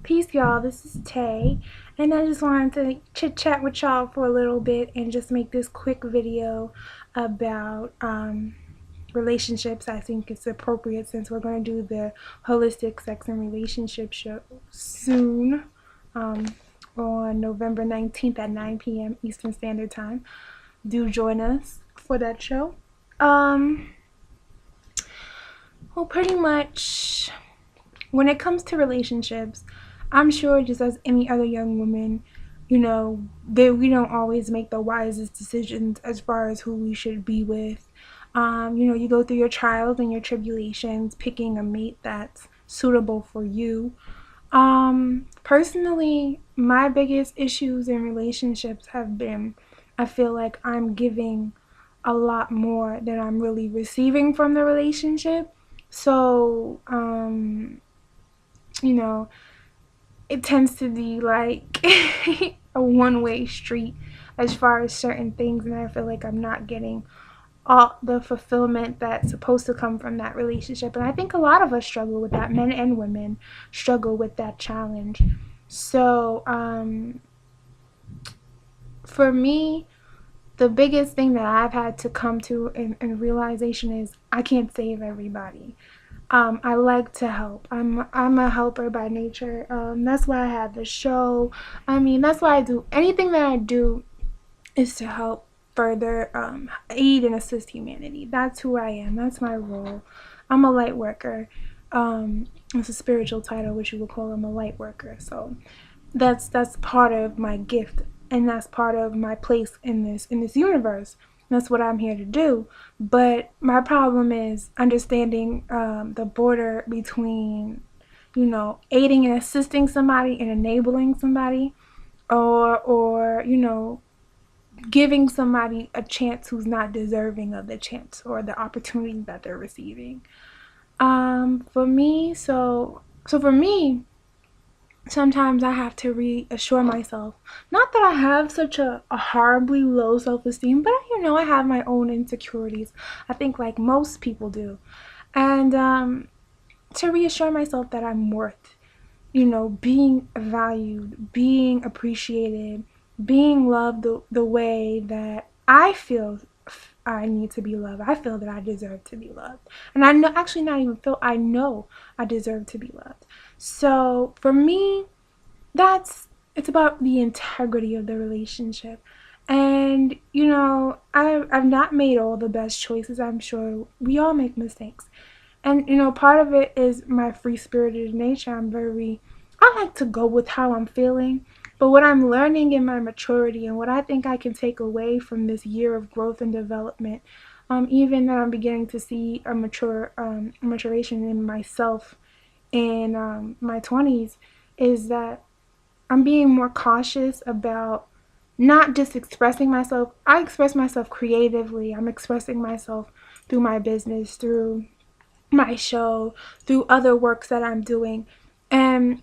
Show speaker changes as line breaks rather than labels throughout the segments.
Peace, y'all. This is Tay, and I just wanted to chit chat with y'all for a little bit and just make this quick video about relationships. I think it's appropriate since we're going to do the holistic sex and relationship show soon on November 19th at 9 p.m. Eastern Standard Time. Do join us for that show. Well, pretty much when it comes to relationships, I'm sure just as any other young woman, that we don't always make the wisest decisions as far as who we should be with. You go through your trials and your tribulations, picking a mate that's suitable for you. Personally, my biggest issues in relationships have been, I feel like I'm giving a lot more than I'm really receiving from the relationship. So, it tends to be like a one-way street as far as certain things, and I feel like I'm not getting all the fulfillment that's supposed to come from that relationship. And I think a lot of us struggle with that. Men and women struggle with that challenge. So for me, the biggest thing that I've had to come to in realization is I can't save everybody. I like to help. I'm a helper by nature. That's why I have the show. That's why I do anything that I do is to help further aid and assist humanity. That's who I am. That's my role. I'm a light worker. It's a spiritual title, which you would call I'm a light worker. So that's part of my gift, and that's part of my place in this universe. That's what I'm here to do. But my problem is understanding the border between, aiding and assisting somebody and enabling somebody, or giving somebody a chance who's not deserving of the chance or the opportunity that they're receiving. For me, sometimes I have to reassure myself, not that I have such a horribly low self-esteem, but I have my own insecurities. I think like most people do. And to reassure myself that I'm worth, being valued, being appreciated, being loved the way that I feel I need to be loved. I feel that I deserve to be loved. And I know, actually not even feel, I know I deserve to be loved. So for me, it's about the integrity of the relationship. And, I've not made all the best choices. I'm sure we all make mistakes. And, part of it is my free-spirited nature. I like to go with how I'm feeling. But what I'm learning in my maturity and what I think I can take away from this year of growth and development, even that I'm beginning to see a maturation in myself in my 20s, is that I'm being more cautious about not just expressing myself. I express myself creatively. I'm expressing myself through my business, through my show, through other works that I'm doing. And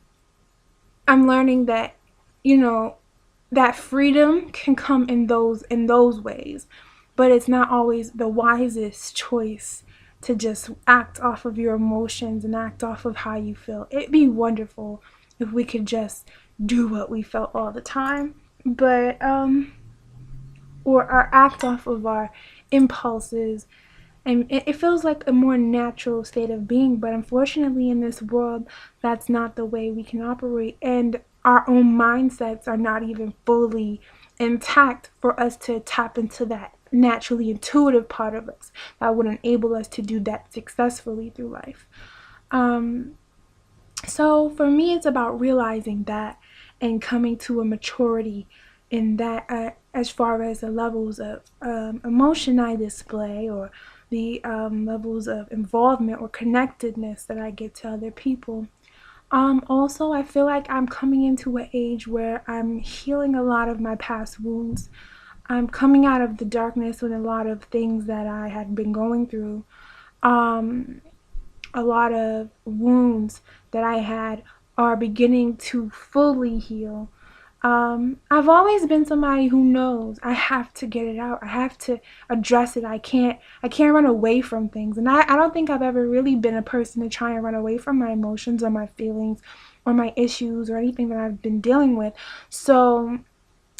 I'm learning that, that freedom can come in those ways, but it's not always the wisest choice to just act off of your emotions and act off of how you feel. It'd be wonderful if we could just do what we felt all the time, but or act off of our impulses, and it feels like a more natural state of being. But unfortunately in this world, that's not the way we can operate, and our own mindsets are not even fully intact for us to tap into that naturally intuitive part of us that would enable us to do that successfully through life. So for me, it's about realizing that and coming to a maturity in that, as far as the levels of emotion I display, or the levels of involvement or connectedness that I give to other people. Also, I feel like I'm coming into an age where I'm healing a lot of my past wounds. I'm coming out of the darkness with a lot of things that I had been going through. A lot of wounds that I had are beginning to fully heal. I've always been somebody who knows I have to get it out. I have to address it. I can't run away from things. And I don't think I've ever really been a person to try and run away from my emotions or my feelings or my issues or anything that I've been dealing with. So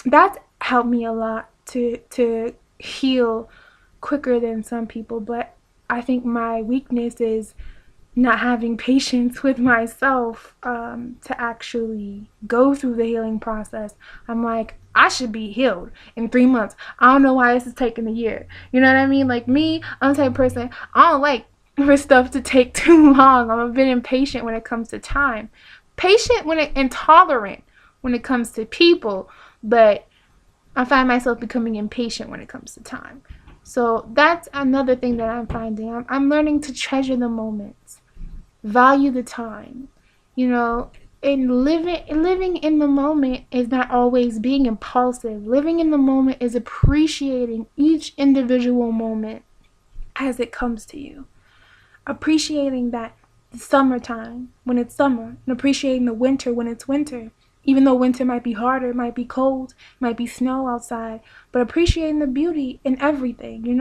that's helped me a lot to heal quicker than some people. But I think my weakness is not having patience with myself, to actually go through the healing process. I'm like, I should be healed in 3 months. I don't know why this is taking a year. You know what I mean? Like me, I'm the type of person, I don't like for stuff to take too long. I'm a bit impatient when it comes to time. Patient intolerant when it comes to people, but I find myself becoming impatient when it comes to time. So that's another thing that I'm finding. I'm learning to treasure the moments, value the time. You know, and living in the moment is not always being impulsive. Living in the moment is appreciating each individual moment as it comes to you. Appreciating that summertime when it's summer, and appreciating the winter when it's winter. Even though winter might be harder, it might be cold, it might be snow outside, but appreciating the beauty in everything,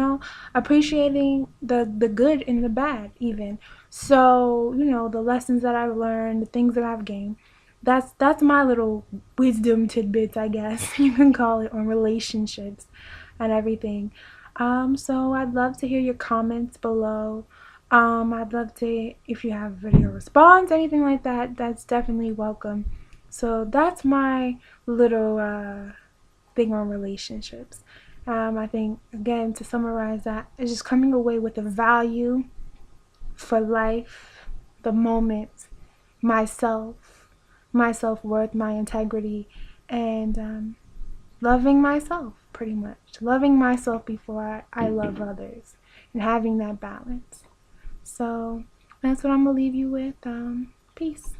appreciating the good and the bad even. So, the lessons that I've learned, the things that I've gained, that's my little wisdom tidbits, I guess you can call it, on relationships and everything. So I'd love to hear your comments below. I'd love to, if you have video response, anything like that, that's definitely welcome. So that's my little thing on relationships. I think, again, to summarize that, is just coming away with a value for life, the moment, myself, my self-worth, my integrity, and loving myself, pretty much. Loving myself before I love others, and having that balance. So that's what I'm going to leave you with. Peace.